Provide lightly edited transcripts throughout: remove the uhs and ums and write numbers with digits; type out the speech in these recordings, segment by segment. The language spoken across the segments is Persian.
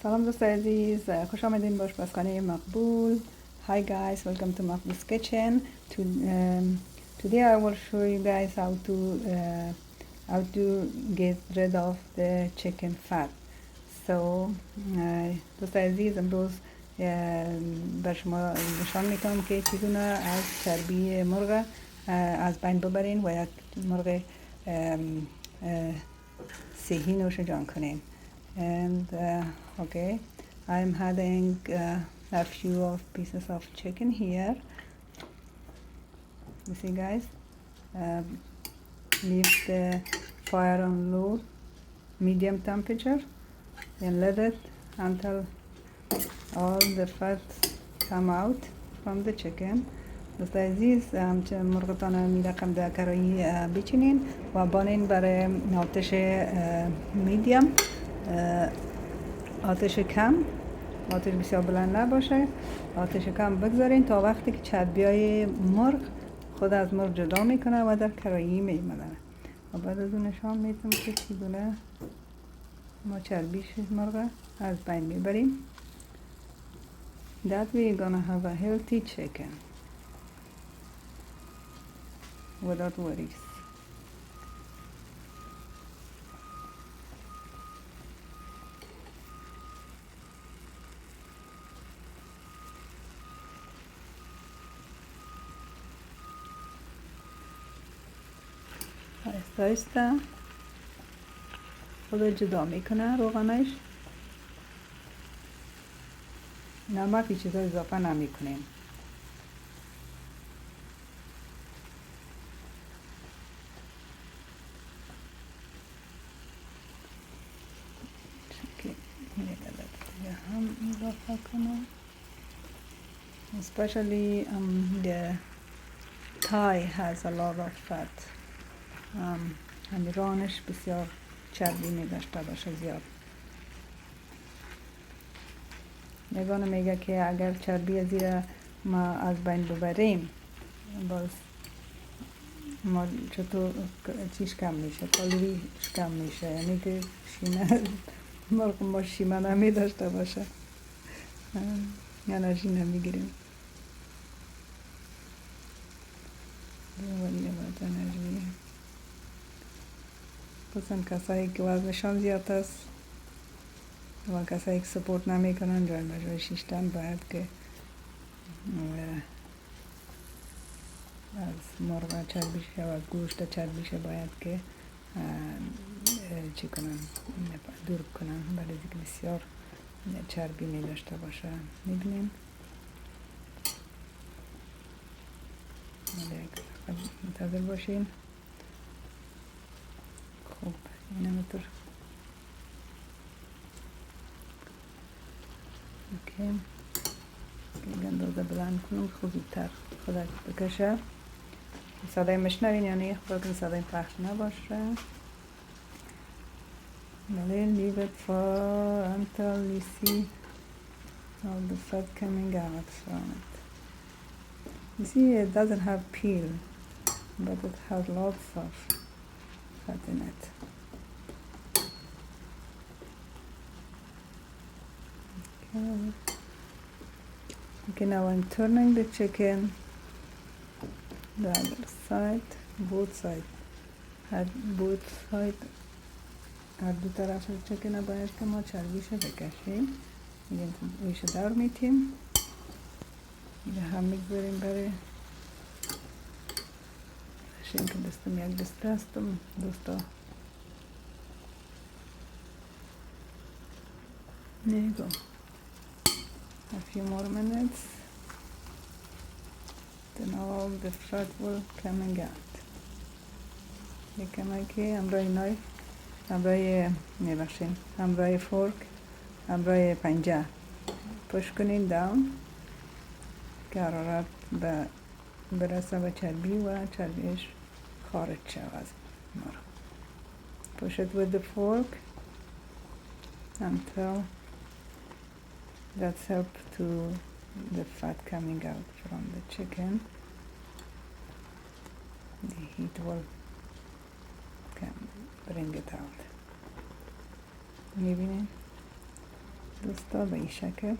سلام دوست عزیز، خوش آمدین به آشپزخانه مقبول. Hi guys, welcome to Maqbul's kitchen. Today I will show you guys how to get rid of the chicken fat. So دوست عزیز، امروز بر شما نشان میکنم که چگونه از چربی مرغ از بین ببرین و یک مرغ صحی نوش جان کنین. And okay, I'm having a few of pieces of chicken here. You see guys, leave the fire on low, medium temperature, and let it until all the fat come out from the chicken. دوست عزیز، مرغتان می رقم در کراهی بچینین و بانین برای آتش میدیم، آتش کم، آتش بسیار بلند نباشه، آتش کم بگذارین تا وقتی که چربیای مرغ خود از مرغ جدا میکنه و در کراهی میمونه. و بعد از اون نشان میدم که چگونه ما چربیش مرغ از بین میبریم. That we're gonna have a healthy chicken without worries. آهسته آهسته خود جدا میکنه روغنش. نمک هیچ چیز اضافه نمی کنیم. هم اضافه کنم. Especially the thigh has a lot of fat. رانش بسیار چربی می داشته باشه زیاد. یگانه میگه که اگر چربی زیر ما از بین ببریم باز ما چطور چیش کم میشه، کالریش کم میشه، یعنی که شیمه مرغ ما شیمه نمی داشته باشه، انرژی نمیگیریم. ولی باید انرژی خصوصا کسایی که وزنشان زیاد است و کسایی که سپورت نمی کنن جای بجای شیشتن باید که از مرغ چربیشه و از گوشت چربیشه باید که چی کنن، دور کنن، برای که بسیار چربی می داشته باشه. میبینیم منتظر باشین. خوب این همطور اوکی. اندازه بلند کنم خود زودتر خودت بکشه. صدای مشنوین یعنی خود که صدای پخش نباشه. Leave it for until you see all the fat coming out from it. You see, it doesn't have peel, but it has lots of fat in it. Okay, now I'm turning the chicken the other side, both sides. هر دو طرف چکن باید که ما چربیشو بکشیم. میگیم ایشو در میتیم، میگه هم میگذاریم برای شین که دستم یک دسته هستم دوستا. نیگو a few more minutes then all the fat will coming out. یکم که همراه نایف، همراه میبخشین، همراه فورک، همراه پنجه پوش کنین داون که حرارت برسه به چربی و چربیش خارج شود از مرغ. Push it with the fork until that's help to the fat coming out from the chicken. The heat will bring it out. میبینین دوستا به این شکل.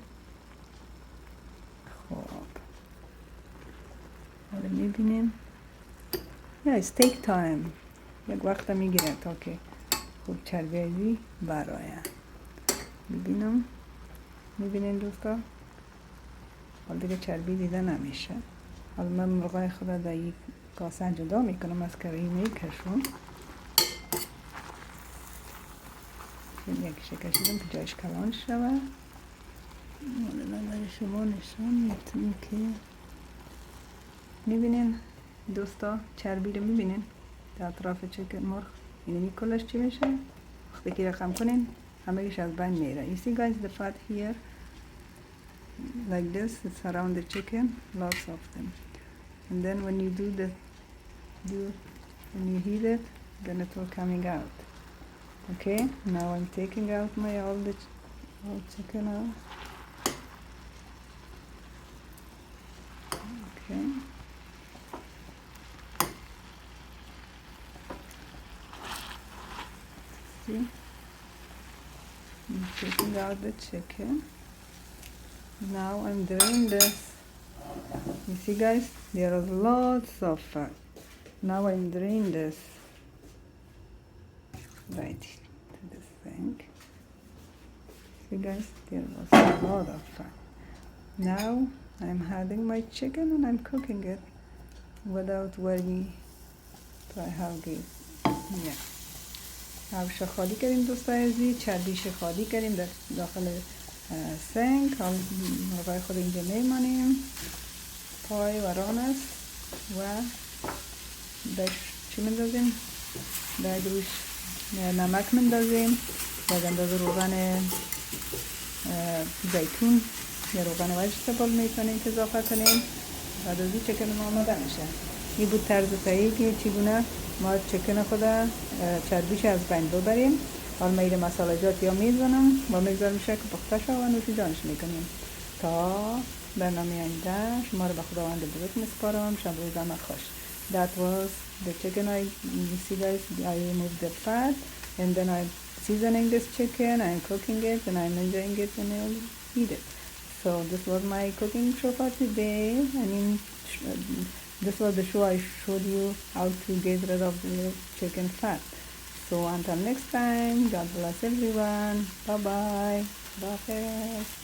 خب حالا میبینیم یا take time، یک وقت میگیره تا که خوب چربی ازی براین. میبینین دوستا حالا دیگه چربی دیده نمیشه. حالا من مرغای خود در یک کاسه جدا میکنم از کریمه کشون. یکی کشیدم که جایش کلان شوه. حالا برای شما نشان میتونیم که میبینین دوستا چربی رو میبینین در اطراف چکن مرغ. این کلش چی میشه؟ وقتی که رقم کنین همه‌ش از بین میره. You see guys the fat here like this, it's around the chicken, lots of them. And then when you when you heat it, then it will coming out. Okay, now I'm taking out my all chicken out. Okay. See? I'm taking out the chicken. Now I'm doing this. You see guys, there are lots of fat. Now I'm doing this right to this thing. See guys, there was a lot of fat. Now I'm adding my chicken and I'm cooking it without worry to have good. Yeah. آبش خالی کردیم دوستای عزیز، چربیش خالی کردیم در داخل سنگ. حالا مرغای خود اینجا میمانیم، پای و رانش و بهش چی مندازیم؟ بعد روش نمک مندازیم، بعد اندازه روغن زیتون یا روغن وجتبال میتونیم اضافه کنیم. بعد از این چکن آماده میشه. این بود طرز تهیه که چگونه ما چکن خود چربیش از بین ببریم. حالا میره مسالجات یا میزنم و میگذارم که پخته شد و نوشیدنش میکنیم. تا برنامه آینده شما رو به خداوند بزرگ میسپارم. شب روزتان خوش. That was the chicken. You see guys, I removed the fat and then I'm seasoning this chicken, I'm cooking it and I'm enjoying it and I'll eat it. So this was my cooking show for today. I mean, this was the show I showed you how to get rid of the chicken fat. So until next time, God bless everyone. Bye bye. Bye.